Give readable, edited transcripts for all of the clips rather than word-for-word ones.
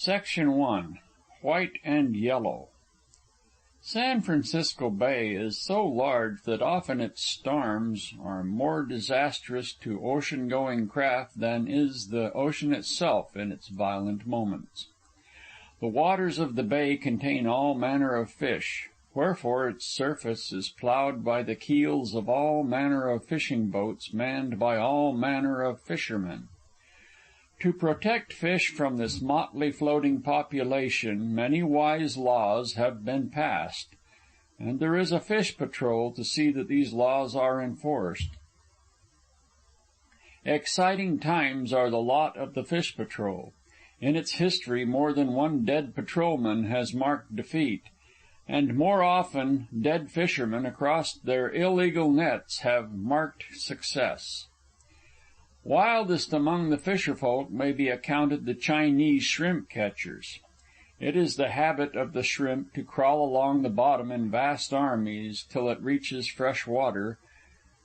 Section 1. White and Yellow. San Francisco Bay is so large that often its storms are more disastrous to ocean-going craft than is the ocean itself in its violent moments. The waters of the bay contain all manner of fish, wherefore its surface is plowed by the keels of all manner of fishing boats manned by all manner of fishermen. To protect fish from this motley floating population, many wise laws have been passed, and there is a fish patrol to see that these laws are enforced. Exciting times are the lot of the fish patrol. In its history, more than one dead patrolman has marked defeat, and more often dead fishermen across their illegal nets have marked success. Wildest among the fisherfolk may be accounted the Chinese shrimp catchers. It is the habit of the shrimp to crawl along the bottom in vast armies till it reaches fresh water,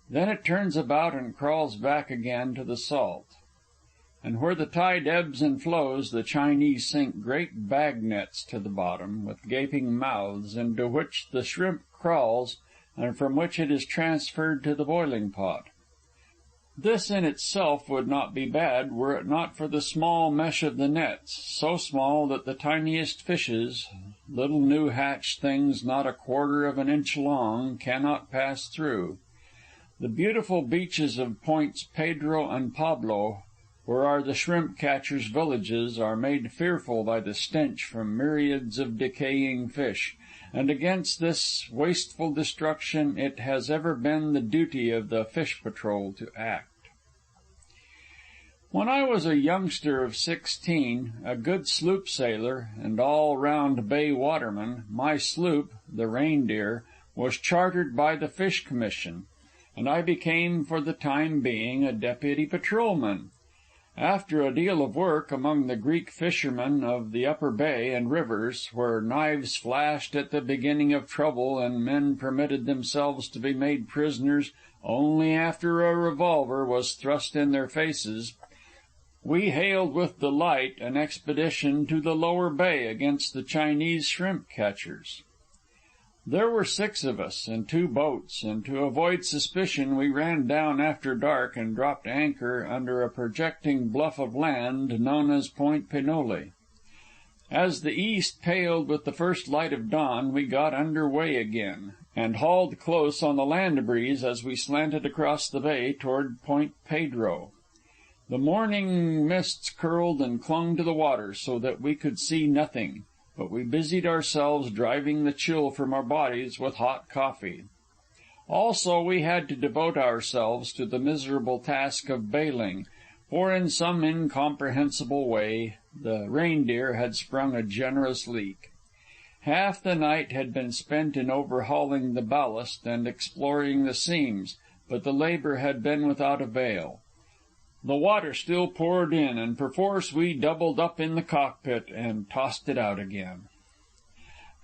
then it turns about and crawls back again to the salt. And where the tide ebbs and flows, the Chinese sink great bag nets to the bottom, with gaping mouths, into which the shrimp crawls, and from which it is transferred to the boiling pot. This in itself would not be bad, were it not for the small mesh of the nets, so small that the tiniest fishes, little new hatched things not a quarter of an inch long, cannot pass through. The beautiful beaches of Points Pedro and Pablo, where are the shrimp catchers' villages, are made fearful by the stench from myriads of decaying fish, and against this wasteful destruction it has ever been the duty of the fish patrol to act. When I was a youngster of 16, a good sloop sailor and all-round bay waterman, my sloop, the Reindeer, was chartered by the Fish Commission, and I became for the time being a deputy patrolman. After a deal of work among the Greek fishermen of the upper bay and rivers, where knives flashed at the beginning of trouble and men permitted themselves to be made prisoners only after a revolver was thrust in their faces, we hailed with delight an expedition to the lower bay against the Chinese shrimp catchers. There were 6 of us in 2 boats, and to avoid suspicion we ran down after dark and dropped anchor under a projecting bluff of land known as Point Pinole. As the east paled with the first light of dawn, we got under way again, and hauled close on the land breeze as we slanted across the bay toward Point Pedro. The morning mists curled and clung to the water so that we could see nothing, but we busied ourselves driving the chill from our bodies with hot coffee. Also, we had to devote ourselves to the miserable task of bailing, for in some incomprehensible way the Reindeer had sprung a generous leak. Half the night had been spent in overhauling the ballast and exploring the seams, but the labor had been without avail. The water still poured in, and perforce we doubled up in the cockpit and tossed it out again.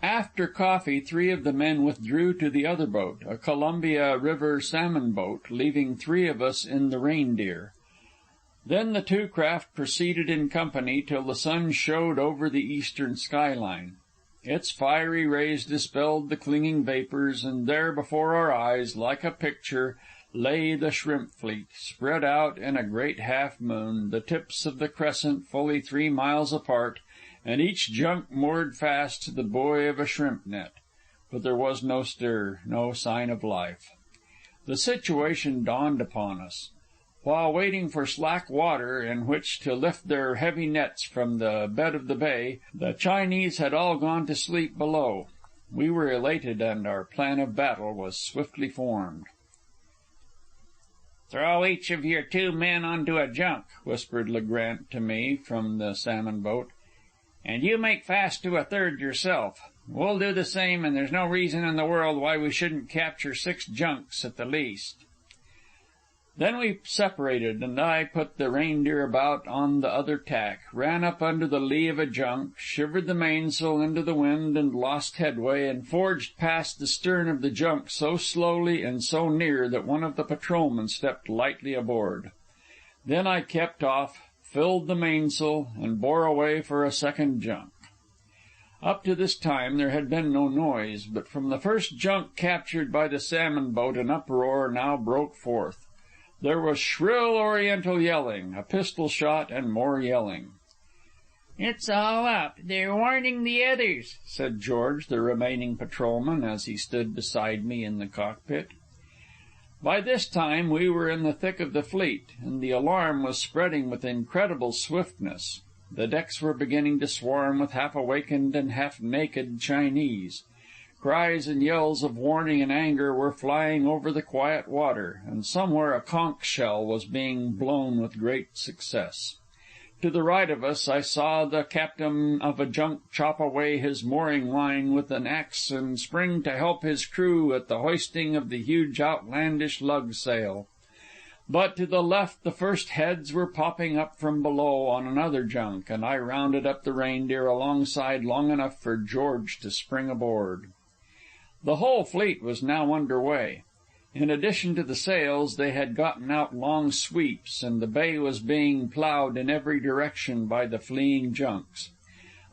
After coffee, 3 of the men withdrew to the other boat, a Columbia River salmon boat, leaving 3 of us in the Reindeer. Then the 2 craft proceeded in company till the sun showed over the eastern skyline. Its fiery rays dispelled the clinging vapors, and there before our eyes, like a picture, lay the shrimp fleet, spread out in a great half-moon, the tips of the crescent fully 3 miles apart, and each junk moored fast to the buoy of a shrimp net. But there was no stir, no sign of life. The situation dawned upon us. While waiting for slack water in which to lift their heavy nets from the bed of the bay, the Chinese had all gone to sleep below. We were elated, and our plan of battle was swiftly formed. "Throw each of your 2 men onto a junk," whispered Le Grant to me from the salmon boat, "and you make fast to a 3rd yourself. We'll do the same, and there's no reason in the world why we shouldn't capture 6 junks at the least." Then we separated, and I put the Reindeer about on the other tack, ran up under the lee of a junk, shivered the mainsail into the wind and lost headway, and forged past the stern of the junk so slowly and so near that one of the patrolmen stepped lightly aboard. Then I kept off, filled the mainsail, and bore away for a second junk. Up to this time there had been no noise, but from the first junk captured by the salmon boat an uproar now broke forth. There was shrill Oriental yelling, a pistol shot, and more yelling. "It's all up. They're warning the others," said George, the remaining patrolman, as he stood beside me in the cockpit. By this time we were in the thick of the fleet, and the alarm was spreading with incredible swiftness. The decks were beginning to swarm with half-awakened and half-naked Chinese. Cries and yells of warning and anger were flying over the quiet water, and somewhere a conch shell was being blown with great success. To the right of us I saw the captain of a junk chop away his mooring line with an axe and spring to help his crew at the hoisting of the huge outlandish lug sail. But to the left the first heads were popping up from below on another junk, and I rounded up the Reindeer alongside long enough for George to spring aboard. The whole fleet was now under way. In addition to the sails, they had gotten out long sweeps, and the bay was being ploughed in every direction by the fleeing junks.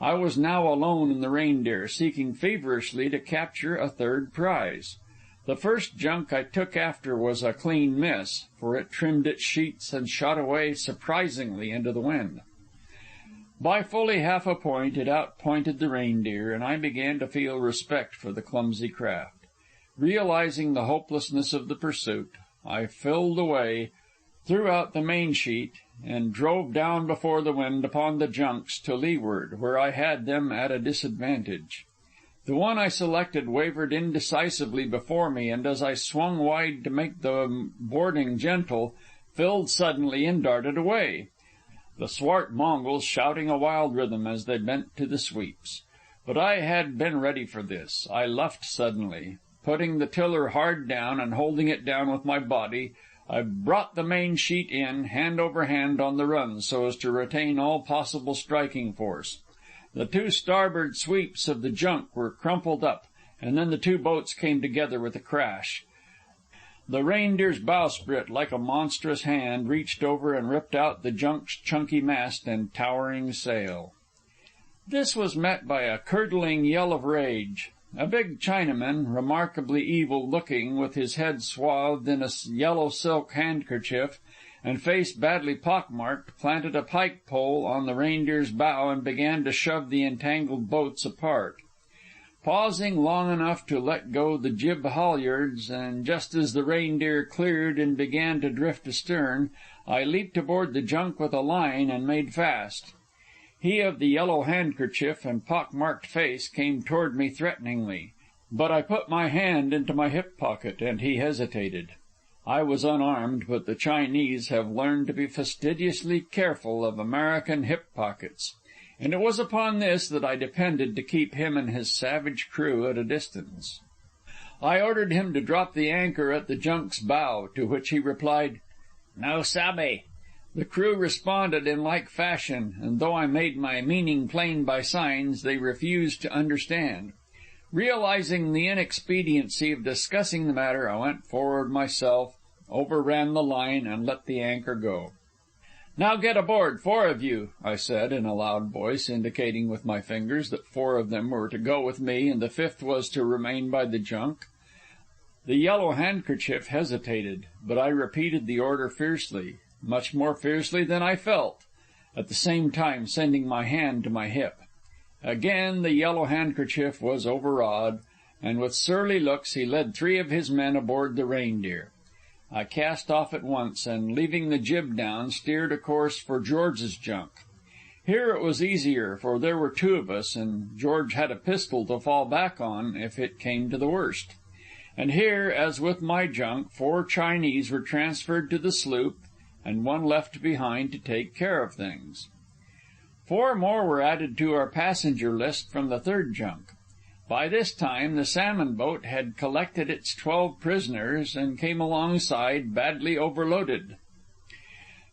I was now alone in the Reindeer, seeking feverishly to capture a third prize. The first junk I took after was a clean miss, for it trimmed its sheets and shot away surprisingly into the wind. By fully half a point it outpointed the Reindeer, and I began to feel respect for the clumsy craft. Realizing the hopelessness of the pursuit, I filled away, threw out the mainsheet, and drove down before the wind upon the junks to leeward, where I had them at a disadvantage. The one I selected wavered indecisively before me, and as I swung wide to make the boarding gentle, filled suddenly and darted away, the swart Mongols shouting a wild rhythm as they bent to the sweeps. But I had been ready for this. I luffed suddenly. Putting the tiller hard down and holding it down with my body, I brought the main sheet in, hand over hand on the run, so as to retain all possible striking force. The two starboard sweeps of the junk were crumpled up, and then the two boats came together with a crash. The Reindeer's bowsprit, like a monstrous hand, reached over and ripped out the junk's chunky mast and towering sail. This was met by a curdling yell of rage. A big Chinaman, remarkably evil-looking, with his head swathed in a yellow silk handkerchief and face badly pockmarked, planted a pike pole on the Reindeer's bow and began to shove the entangled boats apart. Pausing long enough to let go the jib halyards, and just as the Reindeer cleared and began to drift astern, I leaped aboard the junk with a line and made fast. He of the yellow handkerchief and pock-marked face came toward me threateningly, but I put my hand into my hip pocket, and he hesitated. I was unarmed, but the Chinese have learned to be fastidiously careful of American hip pockets, and it was upon this that I depended to keep him and his savage crew at a distance. I ordered him to drop the anchor at the junk's bow, to which he replied, "No sabe." The crew responded in like fashion, and though I made my meaning plain by signs, they refused to understand. Realizing the inexpediency of discussing the matter, I went forward myself, overran the line, and let the anchor go. "Now get aboard, 4 of you," I said in a loud voice, indicating with my fingers that 4 of them were to go with me and the 5th was to remain by the junk. The yellow handkerchief hesitated, but I repeated the order fiercely, much more fiercely than I felt, at the same time sending my hand to my hip. Again the yellow handkerchief was overawed, and with surly looks he led 3 of his men aboard the Reindeer. I cast off at once, and leaving the jib down, steered a course for George's junk. Here it was easier, for there were 2 of us, and George had a pistol to fall back on if it came to the worst. And here, as with my junk, 4 Chinese were transferred to the sloop, and 1 left behind to take care of things. 4 more were added to our passenger list from the 3rd junk. By this time the salmon boat had collected its 12 prisoners and came alongside badly overloaded.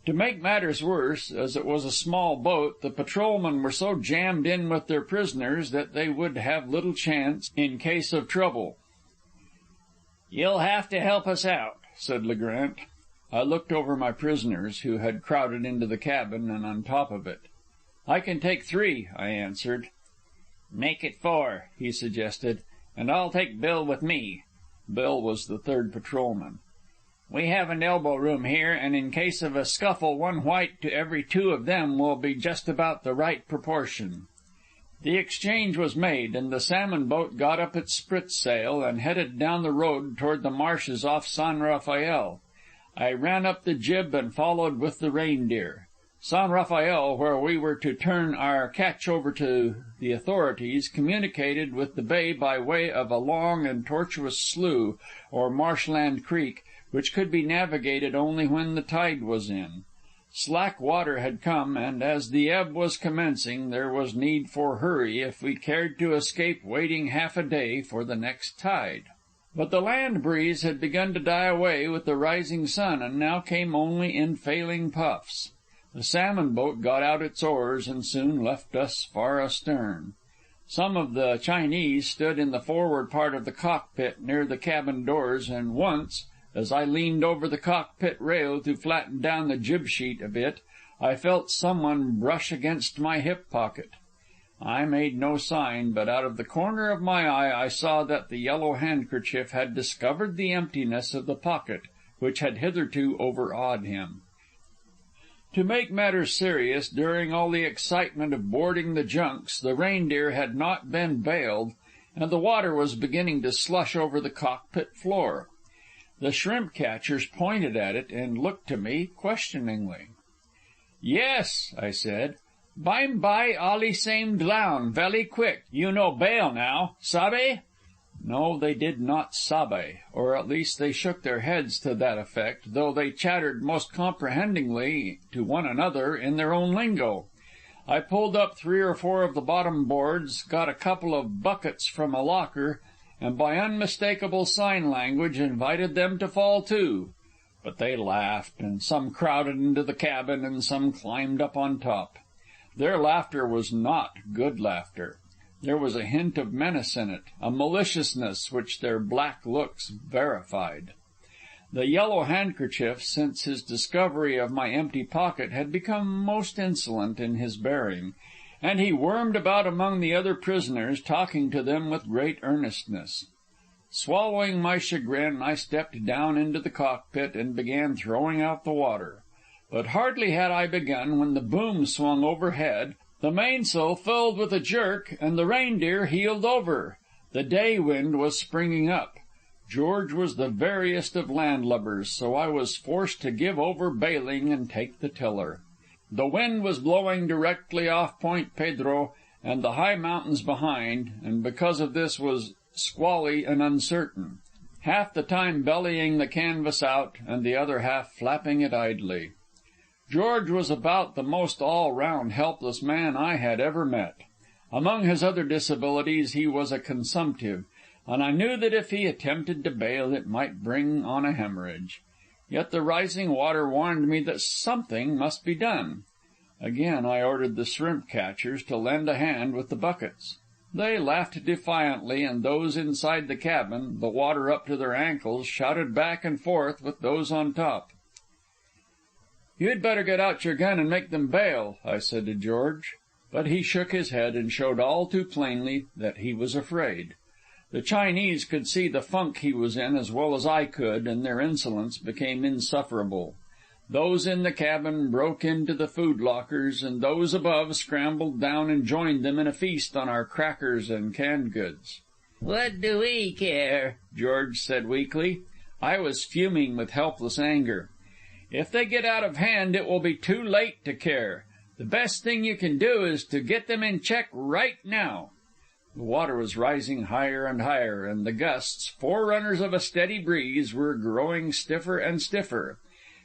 To make matters worse, as it was a small boat, the patrolmen were so jammed in with their prisoners that they would have little chance in case of trouble. "You'll have to help us out," said Le Grant. I looked over my prisoners, who had crowded into the cabin and on top of it. "I can take 3," I answered. "Make it 4," he suggested, "and I'll take Bill with me." Bill was the 3rd patrolman. "We have an elbow room here, and in case of a scuffle 1 white to every 2 of them will be just about the right proportion." The exchange was made, and the salmon boat got up its spritsail and headed down the road toward the marshes off San Rafael. I ran up the jib and followed with the Reindeer. San Rafael, where we were to turn our catch over to the authorities, communicated with the bay by way of a long and tortuous slough, or marshland creek, which could be navigated only when the tide was in. Slack water had come, and as the ebb was commencing, there was need for hurry if we cared to escape waiting half a day for the next tide. But the land breeze had begun to die away with the rising sun, and now came only in failing puffs. The salmon boat got out its oars and soon left us far astern. Some of the Chinese stood in the forward part of the cockpit near the cabin doors, and once, as I leaned over the cockpit rail to flatten down the jib sheet a bit, I felt someone brush against my hip pocket. I made no sign, but out of the corner of my eye I saw that the yellow handkerchief had discovered the emptiness of the pocket, which had hitherto overawed him. To make matters serious, during all the excitement of boarding the junks, the Reindeer had not been bailed, and the water was beginning to slush over the cockpit floor. The shrimp catchers pointed at it and looked to me questioningly. "Yes," I said. "Bime by allee same drown, velly quick. You no bail now. Sabe?" No, they did not sabe, or at least they shook their heads to that effect, though they chattered most comprehendingly to one another in their own lingo. I pulled up 3 or 4 of the bottom boards, got a couple of buckets from a locker, and by unmistakable sign language invited them to fall to. But they laughed, and some crowded into the cabin, and some climbed up on top. Their laughter was not good laughter. There was a hint of menace in it, a maliciousness which their black looks verified. The yellow handkerchief, since his discovery of my empty pocket, had become most insolent in his bearing, and he wormed about among the other prisoners, talking to them with great earnestness. Swallowing my chagrin, I stepped down into the cockpit and began throwing out the water. But hardly had I begun when the boom swung overhead, the mainsail filled with a jerk, and the Reindeer heeled over. The day wind was springing up. George was the veriest of landlubbers, so I was forced to give over bailing and take the tiller. The wind was blowing directly off Point Pedro and the high mountains behind, and because of this was squally and uncertain, half the time bellying the canvas out and the other half flapping it idly. George was about the most all-round helpless man I had ever met. Among his other disabilities, he was a consumptive, and I knew that if he attempted to bail it might bring on a hemorrhage. Yet the rising water warned me that something must be done. Again I ordered the shrimp catchers to lend a hand with the buckets. They laughed defiantly, and those inside the cabin, the water up to their ankles, shouted back and forth with those on top. "You'd better get out your gun and make them bail," I said to George. But he shook his head and showed all too plainly that he was afraid. The Chinese could see the funk he was in as well as I could, and their insolence became insufferable. Those in the cabin broke into the food lockers, and those above scrambled down and joined them in a feast on our crackers and canned goods. "What do we care?" George said weakly. I was fuming with helpless anger. "If they get out of hand, it will be too late to care. The best thing you can do is to get them in check right now." The water was rising higher and higher, and the gusts, forerunners of a steady breeze, were growing stiffer and stiffer.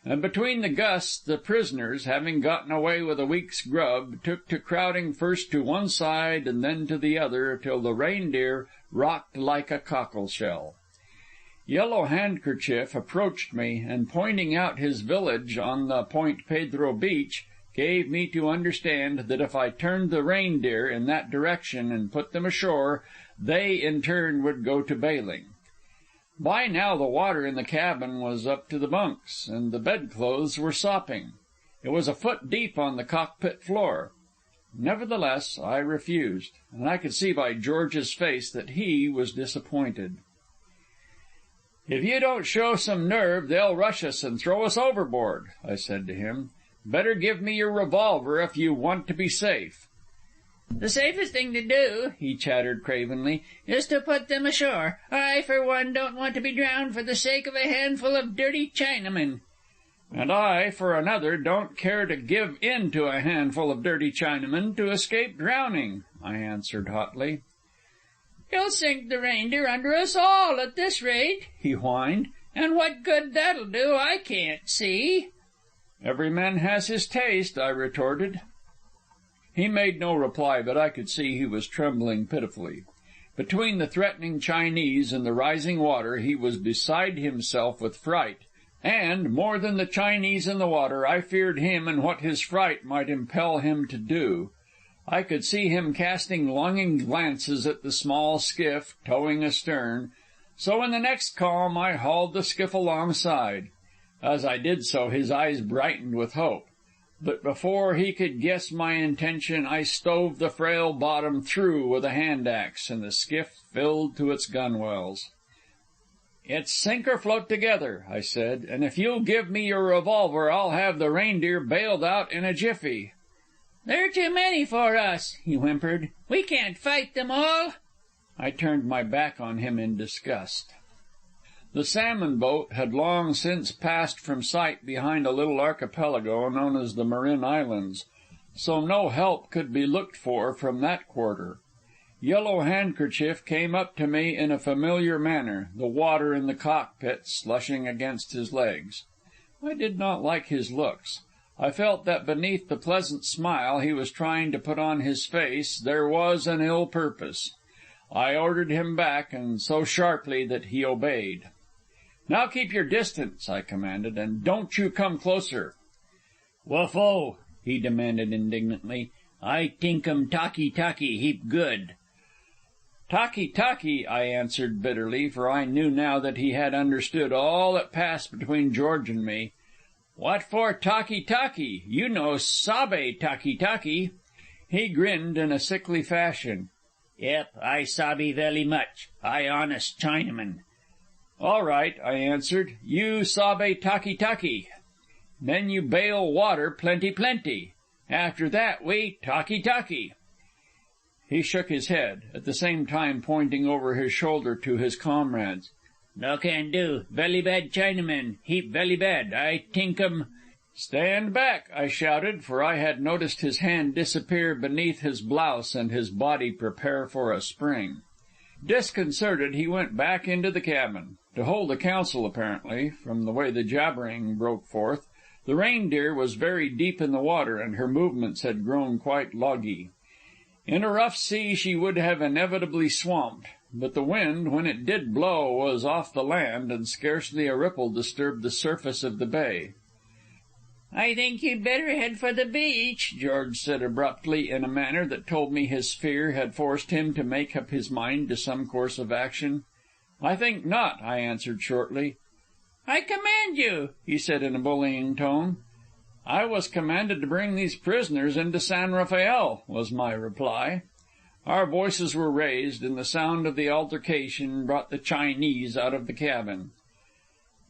And between the gusts, the prisoners, having gotten away with a week's grub, took to crowding first to one side and then to the other, till the Reindeer rocked like a cockleshell. Yellow Handkerchief approached me, and pointing out his village on the Point Pedro beach, gave me to understand that if I turned the Reindeer in that direction and put them ashore, they in turn would go to bailing. By now the water in the cabin was up to the bunks, and the bedclothes were sopping. It was a foot deep on the cockpit floor. Nevertheless, I refused, and I could see by George's face that he was disappointed. "If you don't show some nerve, they'll rush us and throw us overboard," I said to him. "Better give me your revolver if you want to be safe." "The safest thing to do," he chattered cravenly, "is to put them ashore. I, for one, don't want to be drowned for the sake of a handful of dirty Chinamen." "And I, for another, don't care to give in to a handful of dirty Chinamen to escape drowning," I answered hotly. "You'll sink the Reindeer under us all at this rate," he whined, "and what good that'll do I can't see." "Every man has his taste," I retorted. He made no reply, but I could see he was trembling pitifully. Between the threatening Chinese and the rising water, he was beside himself with fright. And, more than the Chinese in the water, I feared him and what his fright might impel him to do. I could see him casting longing glances at the small skiff towing astern, so in the next calm I hauled the skiff alongside. As I did so, his eyes brightened with hope. But before he could guess my intention, I stove the frail bottom through with a hand axe, and the skiff filled to its gunwales. "It's sink or float together," I said, "and if you'll give me your revolver, I'll have the Reindeer bailed out in a jiffy." "They're too many for us," he whimpered. "We can't fight them all." I turned my back on him in disgust. The salmon boat had long since passed from sight behind a little archipelago known as the Marin Islands, so no help could be looked for from that quarter. Yellow Handkerchief came up to me in a familiar manner, the water in the cockpit slushing against his legs. I did not like his looks. I felt that beneath the pleasant smile he was trying to put on his face there was an ill purpose. I ordered him back, and so sharply that he obeyed. "Now keep your distance," I commanded, "and don't you come closer." "Whuffo?" he demanded indignantly. "I tinkum talkie heap good." Talkie, I answered bitterly, for I knew now that he had understood all that passed between George and me. "What for talkie? You know sabe talkie." He grinned in a sickly fashion. "Yep, I sabe velly much. I honest Chinaman." "All right," I answered. "You sabe talkie. Then you bail water plenty. After that we talkie." He shook his head, at the same time pointing over his shoulder to his comrades. "No can do. Velly bad Chinaman. Heap velly bad. I tinkum." "Stand back!" I shouted, for I had noticed his hand disappear beneath his blouse and his body prepare for a spring. Disconcerted, he went back into the cabin. To hold a council, apparently, from the way the jabbering broke forth. The Reindeer was very deep in the water, and her movements had grown quite loggy. In a rough sea she would have inevitably swamped, but the wind, when it did blow, was off the land, and scarcely a ripple disturbed the surface of the bay. "I think you'd better head for the beach," George said abruptly, in a manner that told me his fear had forced him to make up his mind to some course of action. "I think not," I answered shortly. "I command you," he said in a bullying tone. "I was commanded to bring these prisoners into San Rafael," was my reply. Our voices were raised, and the sound of the altercation brought the Chinese out of the cabin.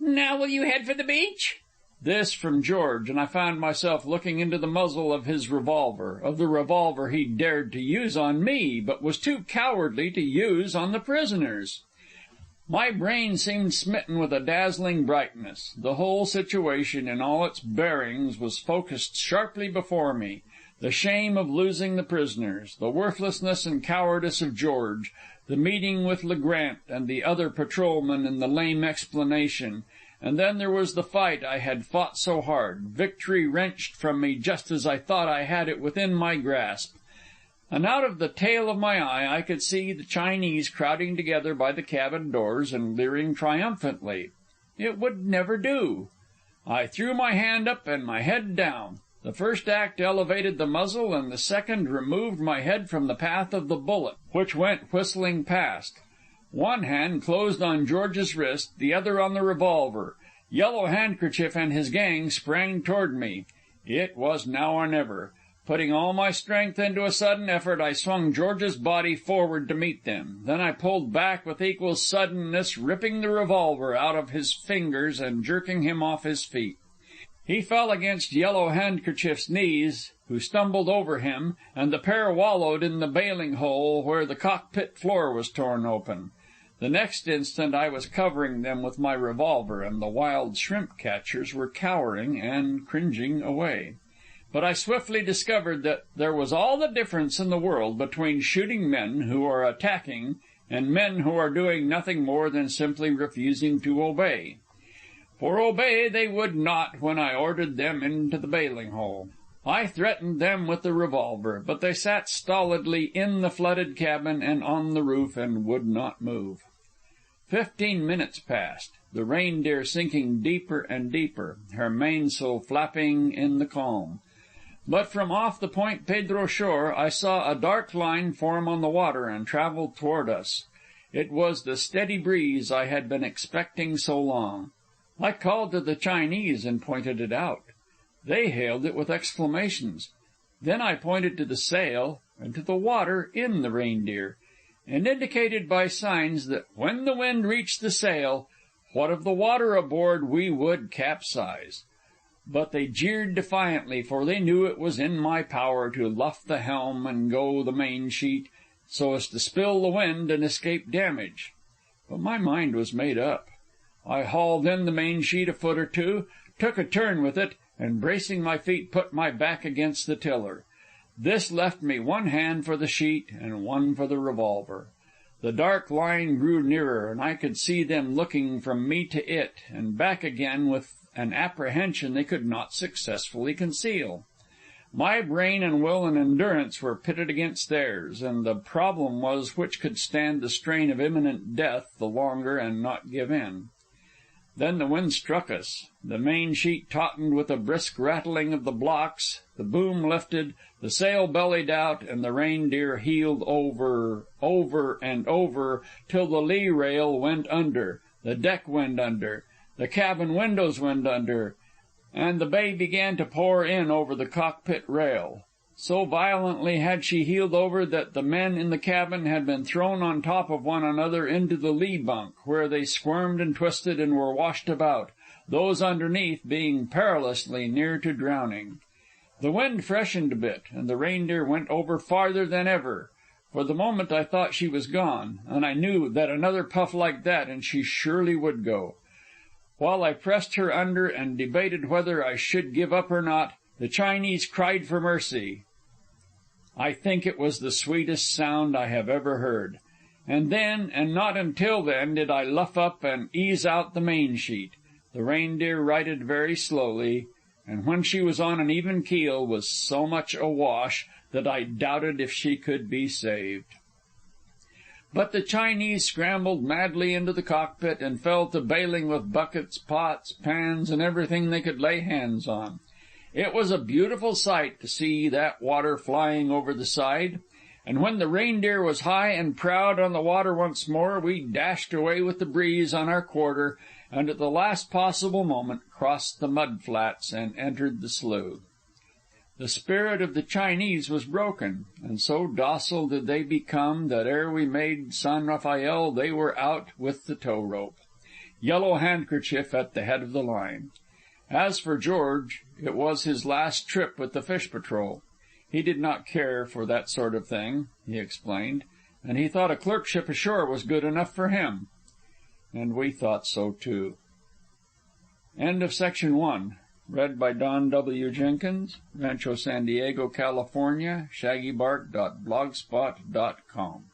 "Now will you head for the beach?" This from George, and I found myself looking into the muzzle of his revolver, of the revolver he dared to use on me, but was too cowardly to use on the prisoners. My brain seemed smitten with a dazzling brightness. The whole situation in all its bearings was focused sharply before me. The shame of losing the prisoners, the worthlessness and cowardice of George, the meeting with Legrand and the other patrolman and the lame explanation, and then there was the fight I had fought so hard, victory wrenched from me just as I thought I had it within my grasp. And out of the tail of my eye I could see the Chinese crowding together by the cabin doors and leering triumphantly. It would never do. I threw my hand up and my head down. The first act elevated the muzzle, and the second removed my head from the path of the bullet, which went whistling past. One hand closed on George's wrist, the other on the revolver. Yellow Handkerchief and his gang sprang toward me. It was now or never. Putting all my strength into a sudden effort, I swung George's body forward to meet them. Then I pulled back with equal suddenness, ripping the revolver out of his fingers and jerking him off his feet. He fell against Yellow Handkerchief's knees, who stumbled over him, and the pair wallowed in the bailing hole where the cockpit floor was torn open. The next instant I was covering them with my revolver, and the wild shrimp catchers were cowering and cringing away. But I swiftly discovered that there was all the difference in the world between shooting men who are attacking and men who are doing nothing more than simply refusing to obey. For obey they would not when I ordered them into the bailing hole. I threatened them with the revolver, but they sat stolidly in the flooded cabin and on the roof and would not move. 15 minutes passed, the Reindeer sinking deeper and deeper, her mainsail flapping in the calm. But from off the Point Pedro shore I saw a dark line form on the water and travel toward us. It was the steady breeze I had been expecting so long. I called to the Chinese and pointed it out. They hailed it with exclamations. Then I pointed to the sail and to the water in the Reindeer, and indicated by signs that when the wind reached the sail, what of the water aboard we would capsize. But they jeered defiantly, for they knew it was in my power to luff the helm and go the main sheet, so as to spill the wind and escape damage. But my mind was made up. I hauled in the main sheet a foot or two, took a turn with it, and bracing my feet put my back against the tiller. This left me one hand for the sheet and one for the revolver. The dark line grew nearer, and I could see them looking from me to it and back again with an apprehension they could not successfully conceal. My brain and will and endurance were pitted against theirs, and the problem was which could stand the strain of imminent death the longer and not give in. Then the wind struck us. The main sheet tautened with a brisk rattling of the blocks, the boom lifted, the sail bellied out, and the Reindeer heeled over and over, till the lee rail went under, the deck went under, the cabin windows went under, and the bay began to pour in over the cockpit rail. So violently had she heeled over that the men in the cabin had been thrown on top of one another into the lee bunk, where they squirmed and twisted and were washed about, those underneath being perilously near to drowning. The wind freshened a bit, and the Reindeer went over farther than ever. For the moment I thought she was gone, and I knew that another puff like that and she surely would go. While I pressed her under and debated whether I should give up or not, the Chinese cried for mercy. I think it was the sweetest sound I have ever heard. And then, and not until then, did I luff up and ease out the main sheet. The Reindeer righted very slowly, and when she was on an even keel was so much awash that I doubted if she could be saved. But the Chinese scrambled madly into the cockpit and fell to bailing with buckets, pots, pans, and everything they could lay hands on. It was a beautiful sight to see that water flying over the side, and when the Reindeer was high and proud on the water once more, we dashed away with the breeze on our quarter, and at the last possible moment crossed the mud flats and entered the slough. The spirit of the Chinese was broken, and so docile did they become that ere we made San Rafael they were out with the tow rope, Yellow Handkerchief at the head of the line. As for George, it was his last trip with the fish patrol. He did not care for that sort of thing, he explained, and he thought a clerkship ashore was good enough for him. And we thought so too. End of section 1. Read by Don W. Jenkins, Rancho San Diego, California, shaggybark.blogspot.com.